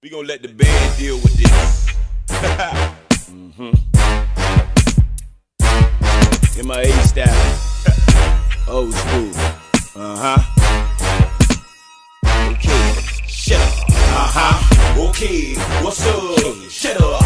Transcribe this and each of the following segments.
We gonna let the band deal with this. In my A style. Old school. Okay. Shut up. Okay. What's up? Shut up.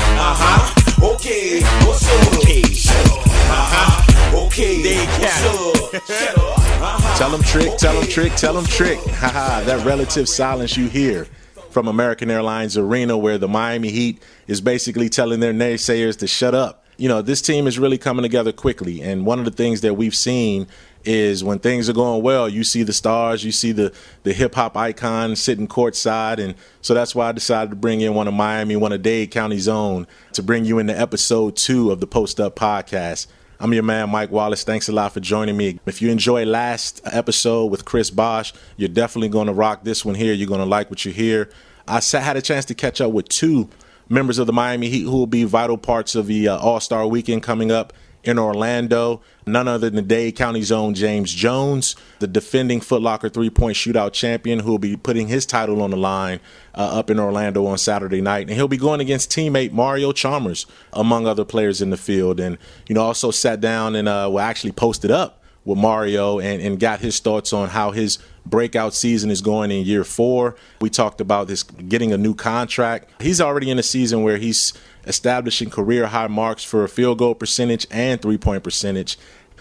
Okay. What's up? Okay. Shut up. Okay. They what's up? Shut up. Tell them trick, tell them trick, tell them trick. Haha, that relative silence you hear from American Airlines Arena, where the Miami Heat is basically telling their naysayers to shut up. You know, this team is really coming together quickly, and one of the things that we've seen is when things are going well, you see the stars, you see the hip-hop icon sitting courtside, and so that's why I decided to bring in one of Dade County's own to bring you into episode 2 of the Post Up Podcast. I'm your man, Mike Wallace. Thanks a lot for joining me. If you enjoyed last episode with Chris Bosch, you're definitely going to rock this one here. You're going to like what you hear. I had a chance to catch up with 2 members of the Miami Heat who will be vital parts of the All-Star Weekend coming up in Orlando. None other than Dade County's own James Jones, the defending Foot Locker three-point shootout champion, who will be putting his title on the line up in Orlando on Saturday night. And he'll be going against teammate Mario Chalmers, among other players in the field. And, you know, also sat down and actually posted up with Mario and got his thoughts on how his breakout season is going in year 4. We talked about this getting a new contract. He's already in a season where he's establishing career high marks for field goal percentage and three-point percentage.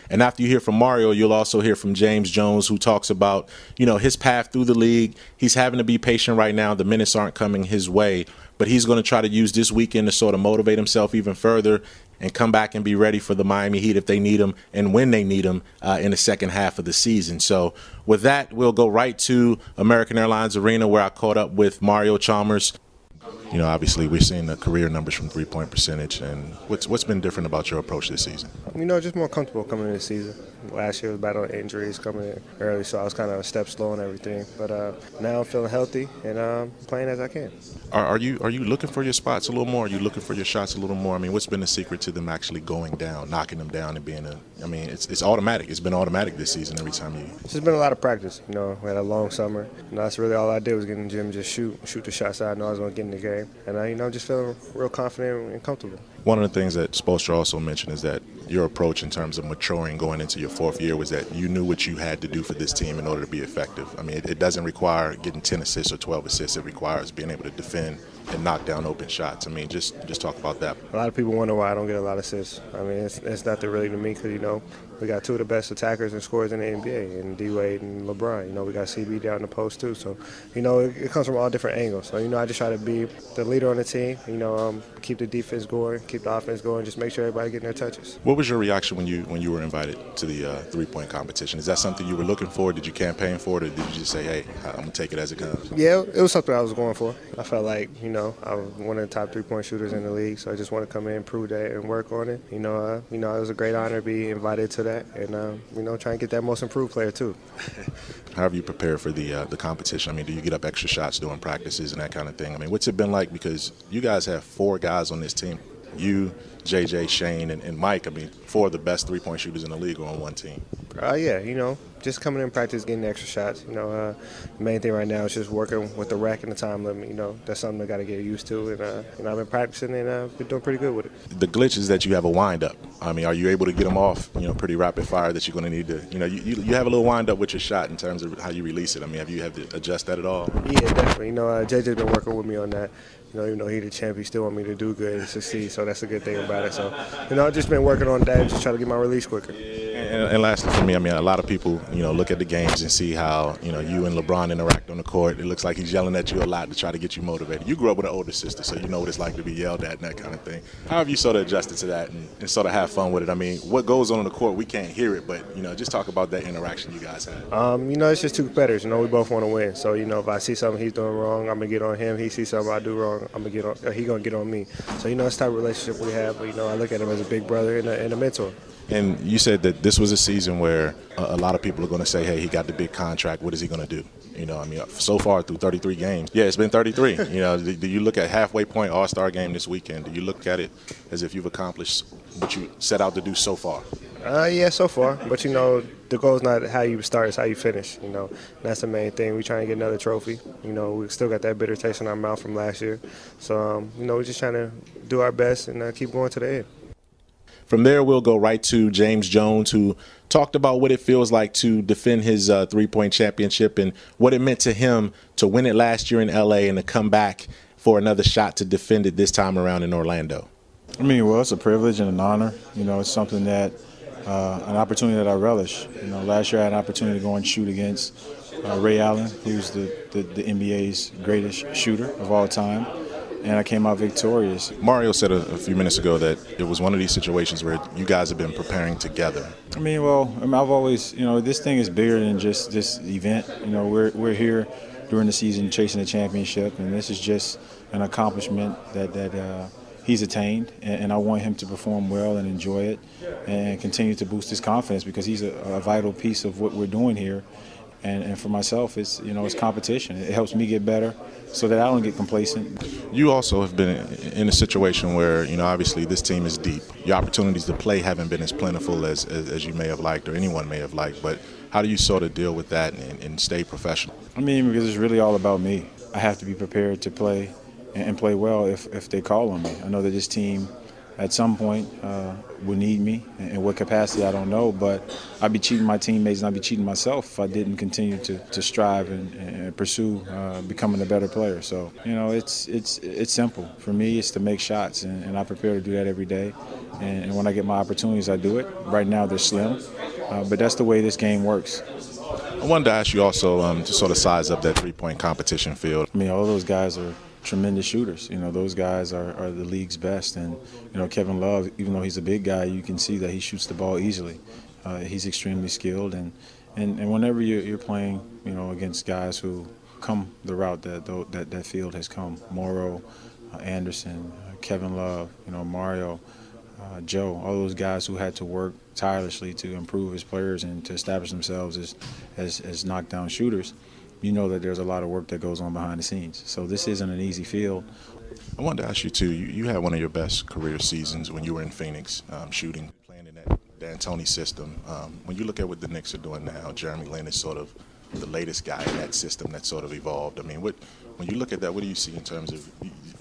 And after you hear from Mario, you'll also hear from James Jones, who talks about, you know, his path through the league. He's having to be patient right now. The minutes aren't coming his way, but he's going to try to use this weekend to sort of motivate himself even further and come back and be ready for the Miami Heat if they need him and when they need him in the second half of the season. So with that, we'll go right to American Airlines Arena, where I caught up with Mario Chalmers. You know, obviously we've seen the career numbers from three-point percentage, and what's been different about your approach this season? You know, just more comfortable coming into the season. Last year was battling injuries coming in early, so I was kind of a step slow and everything. But now I'm feeling healthy and playing as I can. Are you looking for your spots a little more? Are you looking for your shots a little more? I mean, what's been the secret to them actually going down, knocking them down, and being it's automatic. It's been automatic this season every time you. It's just been a lot of practice. You know, we had a long summer. You know, that's really all I did was get in the gym, just shoot the shots I know I was going to get in the game. And you know, just feeling real confident and comfortable. One of the things that Spoelstra also mentioned is that your approach in terms of maturing going into your 4th year was that you knew what you had to do for this team in order to be effective. I mean, it doesn't require getting 10 assists or 12 assists. It requires being able to defend and knock down open shots. I mean, just talk about that. A lot of people wonder why I don't get a lot of assists. I mean, it's nothing really to me because, you know, we got 2 of the best attackers and scorers in the NBA, and D-Wade and LeBron. You know, we got CB down in the post too. So, you know, it comes from all different angles. So, you know, I just try to be the leader on the team, you know, keep the defense going, keep the offense going, just make sure everybody getting their touches. What was your reaction when you were invited to the three-point competition? Is that something you were looking for? Did you campaign for it, or did you just say, hey, I'm going to take it as it comes? Yeah, it was something I was going for. I felt like, you know, I was one of the top three-point shooters in the league, so I just want to come in, prove that, and work on it. You know, it was a great honor to be invited to that, and you know, try and get that most improved player too. How have you prepared for the competition? I mean, do you get up extra shots during practices and that kind of thing? I mean, what's it been like? Because you guys have 4 guys on this team. You, JJ, Shane, and Mike. I mean, 4 of the best three-point shooters in the league are on one team. Yeah, you know, just coming in practice, getting the extra shots. You know, the main thing right now is just working with the rack and the time limit. You know, that's something I got to get used to. And, you know, I've been practicing and been doing pretty good with it. The glitch is that you have a wind-up. I mean, are you able to get them off, you know, pretty rapid fire that you're going to need to, you know, you have a little wind-up with your shot in terms of how you release it. I mean, have you had to adjust that at all? Yeah, definitely. You know, JJ's been working with me on that. You know, even though he's the champ, he still want me to do good and succeed, so that's a good thing about it. So, you know, I've just been working on that and just try to get my release quicker. And lastly for me, I mean, a lot of people, you know, look at the games and see how, you know, you and LeBron interact on the court. It looks like he's yelling at you a lot to try to get you motivated. You grew up with an older sister, so you know what it's like to be yelled at and that kind of thing. How have you sort of adjusted to that and sort of have fun with it? I mean, what goes on the court, we can't hear it, but, you know, just talk about that interaction you guys have. You know, it's just 2 competitors. You know, we both want to win. So, you know, if I see something he's doing wrong, I'm going to get on him. He sees something I do wrong, I'm going to get on, he's going to get on me. So, you know, it's the type of relationship we have. But, you know, I look at him as a big brother and a mentor. And you said that this was a season where a lot of people are going to say, hey, he got the big contract. What is he going to do? You know, I mean, so far through 33 games. Yeah, it's been 33. You know, do you look at halfway point All-Star game this weekend? Do you look at it as if you've accomplished what you set out to do so far? Yeah, so far. But, the goal is not how you start, it's how you finish, That's the main thing. We're trying to get another trophy. We still got that bitter taste in our mouth from last year. So, we're just trying to do our best and keep going to the end. From there, we'll go right to James Jones, who talked about what it feels like to defend his three-point championship and what it meant to him to win it last year in L.A. and to come back for another shot to defend it this time around in Orlando. Well, it's a privilege and an honor. It's something that, an opportunity that I relish. Last year I had an opportunity to go and shoot against Ray Allen, who's the NBA's greatest shooter of all time. And I came out victorious. Mario said a few minutes ago that it was one of these situations where you guys have been preparing together. I've always, this thing is bigger than just this event. We're here during the season chasing the championship, and this is just an accomplishment that he's attained, and I want him to perform well and enjoy it and continue to boost his confidence because he's a vital piece of what we're doing here. And for myself, it's competition. It helps me get better so that I don't get complacent. You also have been in a situation where, obviously this team is deep. Your opportunities to play haven't been as plentiful as you may have liked or anyone may have liked. But how do you sort of deal with that and stay professional? Because it's really all about me. I have to be prepared to play and play well if they call on me. I know that this team at some point will need me. In what capacity, I don't know, but I'd be cheating my teammates and I'd be cheating myself if I didn't continue to strive and pursue becoming a better player. So, it's simple. For me, it's to make shots, and I prepare to do that every day. And when I get my opportunities, I do it. Right now, they're slim, but that's the way this game works. I wanted to ask you also to sort of size up that three-point competition field. All those guys are tremendous shooters. Those guys are the league's best. And, Kevin Love, even though he's a big guy, you can see that he shoots the ball easily. He's extremely skilled. And whenever you're playing, against guys who come the route that field has come, Morrow, Anderson, Kevin Love, Mario, Joe, all those guys who had to work tirelessly to improve as players and to establish themselves as knockdown shooters, that there's a lot of work that goes on behind the scenes. So this isn't an easy field. I wanted to ask you, too, you had one of your best career seasons when you were in Phoenix, playing in that D'Antoni system. When you look at what the Knicks are doing now, Jeremy Lin is sort of the latest guy in that system that sort of evolved. When you look at that, what do you see in terms of,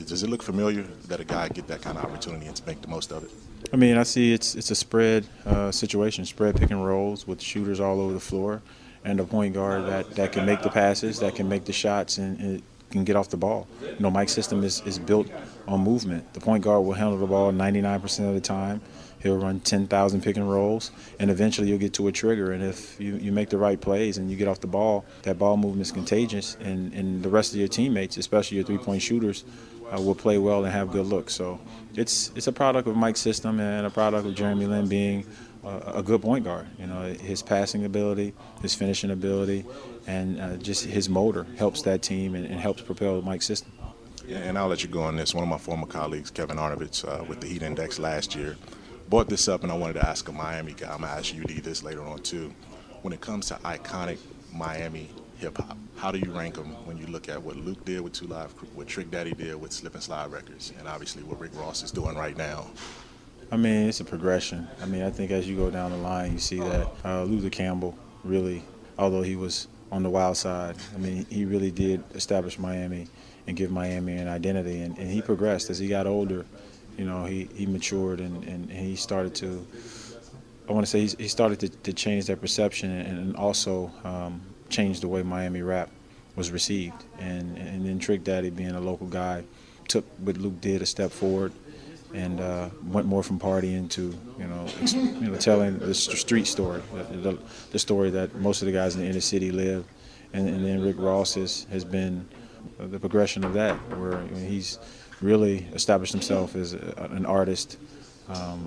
does it look familiar that a guy get that kind of opportunity and to make the most of it? I see it's a spread situation, spread pick and rolls with shooters all over the floor, and a point guard that can make the passes, that can make the shots, and can get off the ball. Mike's system is built on movement. The point guard will handle the ball 99% of the time. He'll run 10,000 pick and rolls, and eventually you'll get to a trigger. And if you make the right plays and you get off the ball, that ball movement is contagious, and the rest of your teammates, especially your three-point shooters, will play well and have good looks. So it's a product of Mike's system and a product of Jeremy Lin being a good point guard. His passing ability, his finishing ability, and just his motor helps that team and helps propel Mike's system. Yeah, and I'll let you go on this. One of my former colleagues, Kevin Arnovitz, with the Heat Index last year, brought this up, and I wanted to ask a Miami guy. I'm going to ask UD this later on, too. When it comes to iconic Miami hip-hop, how do you rank them when you look at what Luke did with Two Live Crew, what Trick Daddy did with Slip and Slide Records, and obviously what Rick Ross is doing right now? It's a progression. I think as you go down the line, you see that Luther Campbell really, although he was on the wild side, he really did establish Miami and give Miami an identity, and he progressed as he got older. He matured and he started to, he started to change their perception and also change the way Miami rap was received. And then Trick Daddy, being a local guy, took what Luke did a step forward and went more from partying to, telling the street story, the story that most of the guys in the inner city live. And then Rick Ross has been the progression of that, where he's really established himself as an artist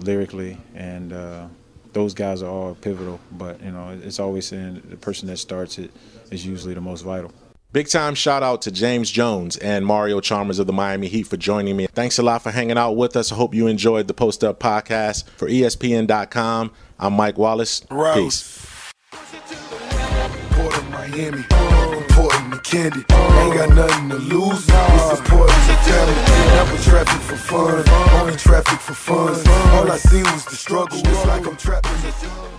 lyrically, and those guys are all pivotal. But it's always saying the person that starts it is usually the most vital. Big time shout out to James Jones and Mario Chalmers of the Miami Heat for joining me. Thanks a lot for hanging out with us. I hope you enjoyed the Post Up Podcast. For ESPN.com, I'm Mike Wallace. Peace. Port of Miami, important candy. Ain't got nothing to lose. It's important to family. Never traffic for fun. Only traffic for fun. All I seen was the struggle. It's like I'm trapped in the sun.